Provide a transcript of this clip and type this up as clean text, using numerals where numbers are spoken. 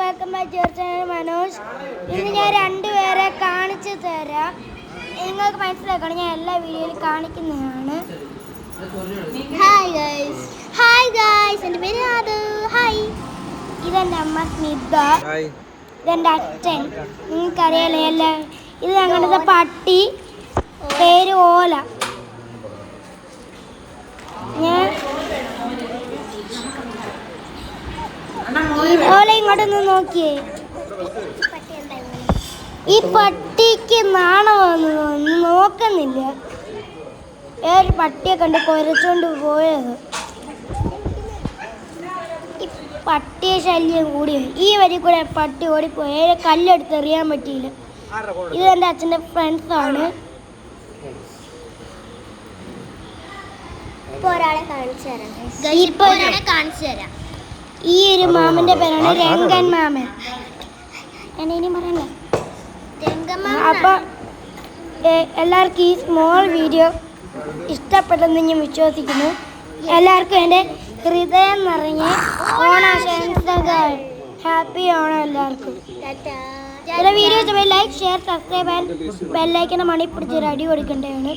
Welcome back to your channel Manoj. ഇന്ന് ഞാൻ രണ്ടുപേരെ കാണിച്ചു തരാം. നിങ്ങൾക്ക് മനസ്സിലാക്കണം, ഞാൻ എല്ലാ വീഡിയോയിലും കാണിക്കുന്നതാണ്. ഹായ് ഗൈസ്, എൻ്റെ പേര് ആദു. ഹായ്, ഇതെൻ്റെ അമ്മ സ്മിത, ഇതെൻ്റെ അച്ഛൻ. നിങ്ങൾക്കറിയാലോ എല്ലാം. ഇത് ഞങ്ങളുടെ പട്ടി, പേര് ഓല. ഞാൻ ഓല ഇങ്ങോട്ടൊന്ന് നോക്കിയേ. ഈ പട്ടിക്ക് നാണമാണെന്ന് തോന്നുന്നു, നോക്കുന്നില്ല. വേറൊരു പട്ടിയെ കണ്ട് കുരച്ചോണ്ട് പോയത്. ഈ പട്ടിയെ ശല്യം കൂടി ഈ വരി കൂടെ പട്ടി ഓടിപ്പോയി. കല്ലെടുത്ത് എറിയാൻ പറ്റിയില്ല. ഇത് എൻ്റെ അച്ഛൻ്റെ ഫ്രണ്ട്സാണ്. ഈ ഒരു മാമന്റെ പേരാണ് രംഗൻ മാമൻ. ഇനി പറയണ്ട. അപ്പൊ എല്ലാവർക്കും ഈ സ്മോൾ വീഡിയോ ഇഷ്ടപ്പെട്ടെന്ന് ഞാൻ വിശ്വസിക്കുന്നു. എല്ലാവർക്കും എൻ്റെ ഹൃദയം നിറഞ്ഞ് ഓണാശംസകൾ. ഹാപ്പി ഓണം എല്ലാവർക്കും. ചില videos like, share, subscribe and bell icon മണി പിടിച്ചൊരു അടി കൊടുക്കേണ്ടതാണ്.